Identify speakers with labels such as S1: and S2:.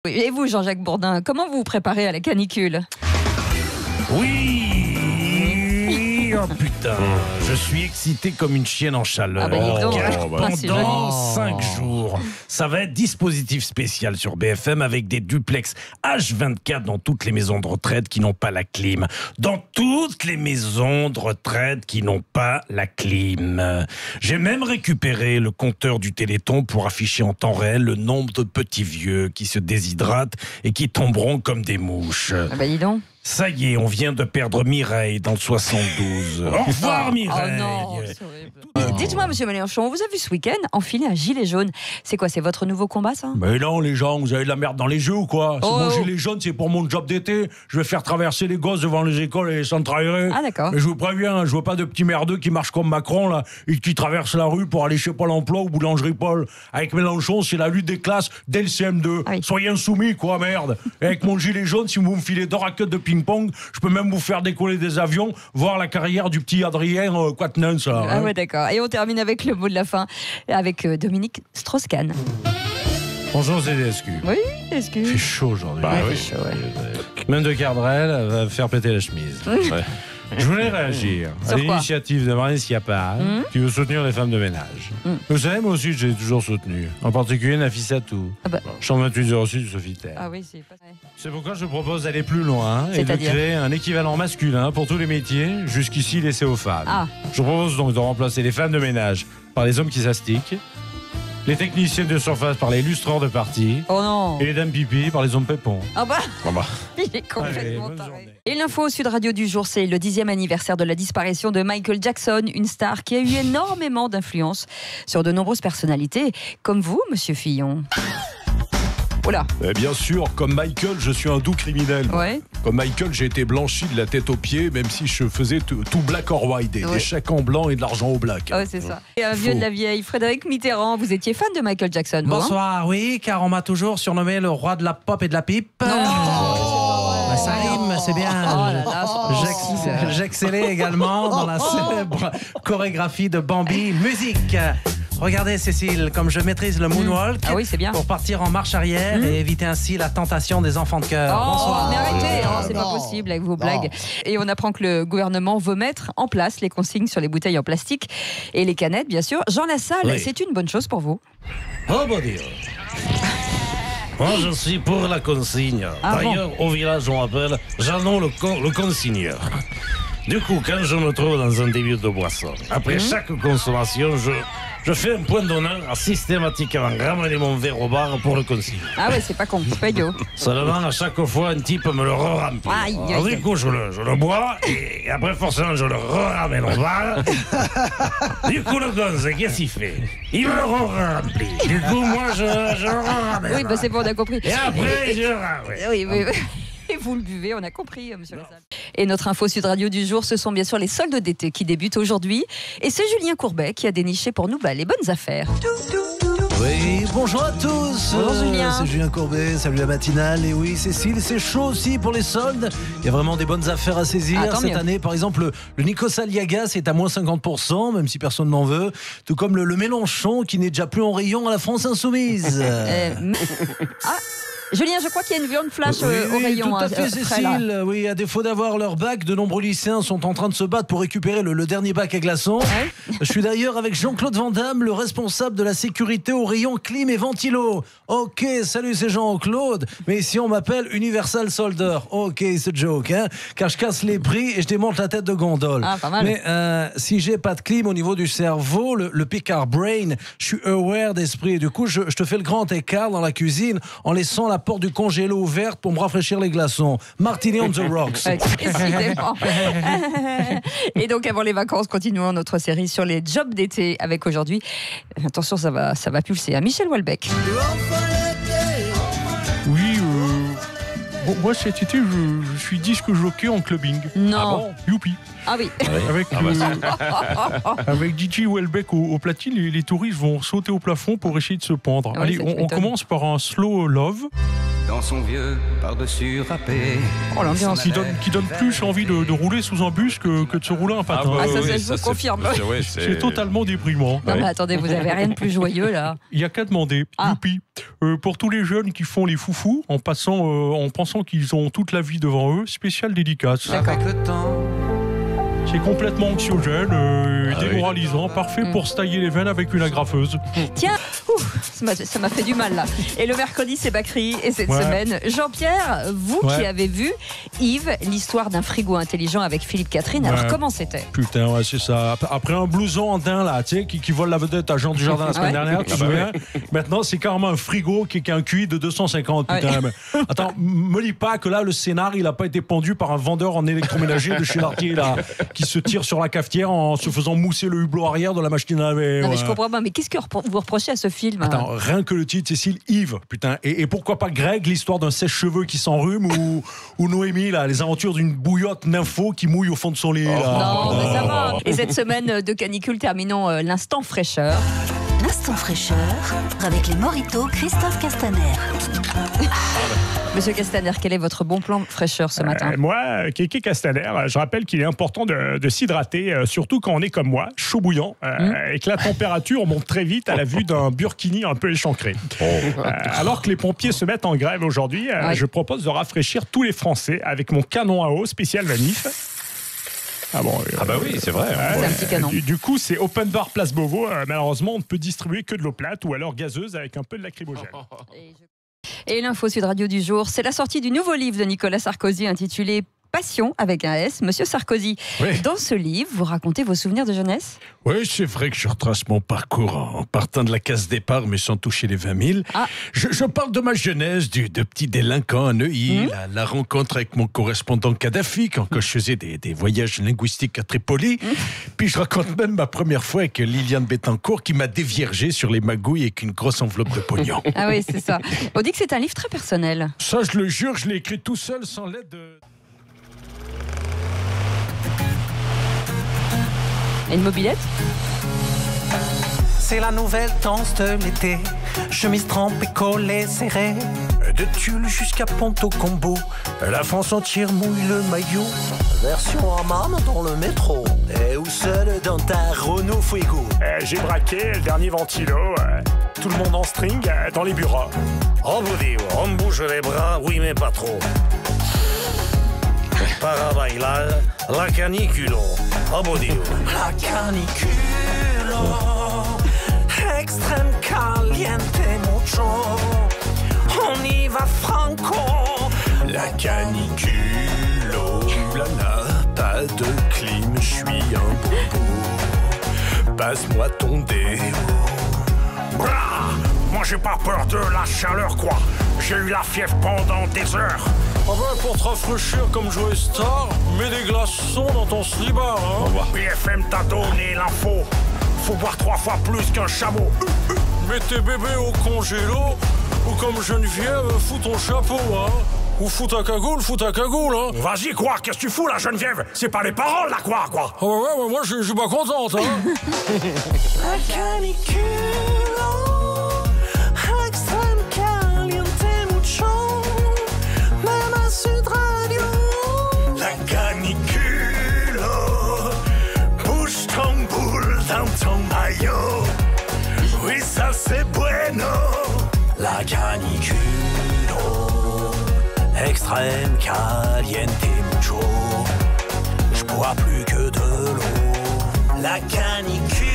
S1: Et vous, Jean-Jacques Bourdin, comment vous vous préparez à la canicule?
S2: Oui, oh putain, je suis excité comme une chienne en chaleur.
S1: Ah bah dis donc,
S2: Pendant 5 jours, ça va être dispositif spécial sur BFM avec des duplex H24 dans toutes les maisons de retraite qui n'ont pas la clim. Dans toutes les maisons de retraite qui n'ont pas la clim. J'ai même récupéré le compteur du Téléthon pour afficher en temps réel le nombre de petits vieux qui se déshydratent et qui tomberont comme des mouches.
S1: Ah bah dis donc.
S2: Ça y est, on vient de perdre Mireille dans le 72. Au revoir Mireille.
S1: Oh non, c'est horrible. Dites-moi, monsieur Mélenchon, on vous a vu ce week-end enfiler un gilet jaune. C'est quoi, c'est votre nouveau combat, ça?
S3: Mais non, les gens, vous avez de la merde dans les yeux ou quoi? Mon
S1: Oh.
S3: gilet jaune, c'est pour mon job d'été. Je vais faire traverser les gosses devant les écoles et les centres aérés.
S1: Ah d'accord.
S3: Mais je vous préviens, je veux pas de petits merdeux qui marchent comme Macron, là, et qui traversent la rue pour aller chez Pôle emploi ou Boulangerie Paul. Avec Mélenchon, c'est la lutte des classes dès le CM2.
S1: Ah oui.
S3: Soyez insoumis, quoi, merde. Et avec mon gilet jaune, si vous me filez 2 raquettes de ping-pong, je peux même vous faire décoller des avions, voir la carrière du petit Adrien Quatennens, là.
S1: Ah
S3: hein.
S1: ouais, d'accord. Et on termine avec le mot de la fin, avec Dominique Strauss-Kahn.
S2: Bonjour CDSQ.
S1: Oui, est-ce que...
S3: Il fait chaud aujourd'hui.
S2: Bah
S1: Ouais,
S2: oui.
S1: c'est chaud, ouais.
S2: Même de Cardrel va faire péter la chemise. Ouais. Je voulais réagir à
S1: Sur quoi
S2: l'initiative de Marine Schiappa qui veut soutenir les femmes de ménage. Vous savez, moi aussi, j'ai toujours soutenu. En particulier Nafissatou.
S1: Ah bah.
S2: Champ 2806 du Sofitel.
S1: Ah oui, c'est pas vrai.
S2: C'est pourquoi je propose d'aller plus loin et de
S1: C'est-à-dire
S2: créer un équivalent masculin pour tous les métiers, jusqu'ici laissés aux femmes.
S1: Ah.
S2: Je propose donc de remplacer les femmes de ménage par les hommes qui s'astiquent, les techniciens de surface par les lustreurs de parti,
S1: Oh non.
S2: et les dames pipi par les hommes pépons.
S1: Ah bah,
S2: Bon bah.
S1: il est complètement
S2: Allez, bonne
S1: taré.
S2: journée.
S1: Et l'info au Sud Radio du jour, c'est le 10e anniversaire de la disparition de Michael Jackson, une star qui a eu énormément d'influence sur de nombreuses personnalités, comme vous, monsieur Fillon. Oula,
S4: Eh bien sûr, comme Michael, je suis un doux criminel.
S1: ouais.
S4: Comme Michael, j'ai été blanchi de la tête aux pieds, même si je faisais tout black or white, des
S1: Ouais.
S4: chèques en blanc et de l'argent au black.
S1: Ouais, c'est ça. Et un vieux
S4: Faux.
S1: de la vieille, Frédéric Mitterrand, vous étiez fan de Michael Jackson, vous, hein?
S5: Bonsoir, oui, car on m'a toujours surnommé le roi de la pop et de la pipe.
S1: Non.
S5: Bah, ça rime, c'est bien.
S1: Oh là là,
S5: J'excellais également dans la célèbre chorégraphie de Bambi, musique. Regardez Cécile, comme je maîtrise le moonwalk
S1: Ah oui, c'est bien.
S5: pour partir en marche arrière et éviter ainsi la tentation des enfants de cœur.
S1: Oh,
S5: Bonsoir.
S1: mais arrêtez, c'est pas possible avec vos blagues. Et on apprend que le gouvernement veut mettre en place les consignes sur les bouteilles en plastique et les canettes, bien sûr. Jean Lassalle,
S2: Oui.
S1: c'est une bonne chose pour vous?
S2: Oh bon Dieu. Moi, je suis pour la consigne.
S1: Ah
S2: D'ailleurs, au village, on appelle Jeannot le consigneur. Du coup, quand je me trouve dans un début de boisson, après chaque consommation, je fais un point d'honneur à systématiquement ramener mon verre au bar pour le consigner.
S1: Ah ouais, c'est pas con, c'est pas idiot.
S2: Seulement, à chaque fois, un type me le re-remplit.
S1: Aïe, aïe,
S2: Alors,
S1: aïe.
S2: du coup, je le bois, et après, forcément, je le re-ramène au bar. Du coup, le gonze, qu'est-ce qu'il fait? Il me le re-remplit. Du coup, moi, je le re-ramène.
S1: Oui, bah c'est bon, on a compris.
S2: Et après, je... Ah, ouais.
S1: Oui, oui, oui. Et vous le buvez, on a compris, monsieur Lassalle. Et notre info Sud Radio du jour, ce sont bien sûr les soldes d'été qui débutent aujourd'hui. Et c'est Julien Courbet qui a déniché pour nous les bonnes affaires.
S6: Oui, bonjour à tous.
S1: Bonjour, Julien.
S6: C'est Julien Courbet, salut la matinale. Et oui, Cécile, c'est chaud aussi pour les soldes. Il y a vraiment des bonnes affaires à saisir.
S1: Ah, tant
S6: Cette
S1: mieux.
S6: année, par exemple, le Nikos Aliagas est à moins 50%, même si personne n'en veut. Tout comme le Mélenchon qui n'est déjà plus en rayon à la France Insoumise.
S1: Ah, Julien, je crois qu'il y a une viande flash
S6: Oui,
S1: au rayon.
S6: tout à
S1: hein,
S6: fait,
S1: frais, là.
S6: Cécile. Oui, à défaut d'avoir leur bac, de nombreux lycéens sont en train de se battre pour récupérer le dernier bac à glaçons.
S1: Ouais.
S6: Je suis d'ailleurs avec Jean-Claude Van Damme, le responsable de la sécurité au rayon clim et ventilo. Ok, salut, c'est Jean-Claude, mais ici on m'appelle Universal Solder. Ok, c'est joke, hein, car je casse les prix et je démonte la tête de gondole.
S1: Ah, pas mal.
S6: Mais si j'ai pas de clim au niveau du cerveau, le Picard Brain, je suis aware d'esprit. Et du coup, je te fais le grand écart dans la cuisine en laissant la porte du congélo ouverte pour me rafraîchir les glaçons. Martini on the rocks.
S1: Ouais, décidément. Et donc avant les vacances, continuons notre série sur les jobs d'été avec aujourd'hui. Attention, ça va pulser à Michel Houellebecq.
S3: Oui, bon, moi cet été, je suis disque jockey en clubbing.
S1: Non.
S3: Youpi.
S1: Ah oui.
S3: Avec, avec DJ Houellebecq au platine, les touristes vont sauter au plafond pour essayer de se pendre.
S1: Ouais,
S3: Allez,
S1: ça, tu
S3: on
S1: m'étonnes.
S3: commence par un slow love.
S7: dans son vieux par-dessus râpé.
S1: Oh, l'ambiance.
S3: Qui donne plus envie de rouler sous un bus que de se rouler un patin.
S1: Ah, ça, je vous confirme.
S3: C'est totalement déprimant.
S1: Non, mais attendez, vous avez rien de plus joyeux, là.
S3: Il n'y a qu'à demander. Youpi. Pour tous les jeunes qui font les foufous en pensant qu'ils ont toute la vie devant eux, spéciale dédicace.
S7: Avec le temps.
S3: C'est complètement anxiogène, démoralisant, parfait pour se tailler les veines avec une agrafeuse.
S1: Tiens, ça m'a fait du mal là. Et le mercredi, c'est Bakri. Et cette semaine, Jean-Pierre, vous qui avez vu Yves, l'histoire d'un frigo intelligent avec Philippe Catherine. Alors comment c'était?
S3: Putain, ouais, c'est ça. Après un blouson en daim là, tu sais, qui vole la vedette à Jean Dujardin la semaine dernière, tu te souviens? Maintenant, c'est carrément un frigo qui est un QI de 250. Putain, mais... Attends, me dis pas que là, le scénar, il a pas été pendu par un vendeur en électroménager de chez Lartier là, qui se tire sur la cafetière en se faisant mousser le hublot arrière de la machine à laver.
S1: Non, mais je comprends pas. Mais qu'est-ce que vous reprochez à ce film?
S3: Attends, rien que le titre, Cécile, Yves, putain. Et pourquoi pas Greg, l'histoire d'un sèche-cheveux qui s'enrhume, ou Noémie, là, les aventures d'une bouillotte nympho qui mouille au fond de son lit. Là.
S1: Non, mais ça va. Et cette semaine de canicule, terminons l'instant fraîcheur.
S8: L'instant fraîcheur avec les Moritos Christophe Castaner.
S1: Monsieur Castaner, quel est votre bon plan fraîcheur ce matin?
S9: Moi, Kéké Castaner, je rappelle qu'il est important de s'hydrater, surtout quand on est comme moi, chaud bouillant, et que la température monte très vite à la vue d'un burkini un peu échancré. Alors que les pompiers se mettent en grève aujourd'hui, je propose de rafraîchir tous les Français avec mon canon à eau spécial Vanif.
S4: Ah bah oui, c'est vrai.
S1: C'est un petit canon.
S9: Du coup, c'est open bar Place Beauvau. Malheureusement, on ne peut distribuer que de l'eau plate ou alors gazeuse avec un peu de lacrymogène.
S1: Et l'info Sud Radio du jour, c'est la sortie du nouveau livre de Nicolas Sarkozy intitulé Passion avec un S. Monsieur Sarkozy, dans ce livre, vous racontez vos souvenirs de jeunesse?
S2: Oui, c'est vrai que je retrace mon parcours en partant de la case départ, mais sans toucher les 20 000. Je parle de ma jeunesse, de petit délinquant à Neuilly, la rencontre avec mon correspondant Kadhafi, quand je faisais des voyages linguistiques à Tripoli. Puis je raconte même ma première fois avec Liliane Bettencourt, qui m'a déviergé sur les magouilles avec une grosse enveloppe de pognon.
S1: Ah oui, c'est ça. On dit que c'est un livre très personnel.
S2: Ça, je le jure, je l'ai écrit tout seul, sans l'aide de...
S1: Et une mobilette?
S5: C'est la nouvelle danse de l'été. Chemise trempée, collée, serrée. De Tulle jusqu'à Ponto Combo. La France entière mouille le maillot. Version hammam dans le métro. Et où seul dans ta Renault Fuego.
S9: J'ai braqué le dernier ventilo. Tout le monde en string dans les bureaux.
S10: Oh vous dit, on bouge les bras, oui mais pas trop. Para bailar, la canicule. Oh vous dit.
S5: La canicule. Extrême caliente mucho. On y va franco.
S2: La canicule, oh blana, pas de clim, je suis un bobo. Passe-moi ton déo.
S10: Moi j'ai pas peur de la chaleur quoi. J'ai eu la fièvre pendant des heures.
S3: Ah ben pour te rafraîchir comme Joe Star, mets des glaçons dans ton slibard hein.
S10: BFM t'a donné l'info. Faut boire 3 fois plus qu'un chameau.
S3: Mets tes bébés au congélo. Ou comme Geneviève, fous ton chapeau hein. Ou fous ta cagoule hein.
S10: Vas-y quoi, qu'est-ce que tu fous là Geneviève? C'est pas les paroles là quoi.
S3: Ah ouais, moi je suis pas contente hein.
S5: La canicule. Extrême caliente mucho. Même à Sud Radio.
S10: La canicule. Bouge ton boule dans ton maillot. Oui ça c'est bueno.
S5: La canicule. Extrême caliente mucho. Je bois plus que de l'eau. La canicule.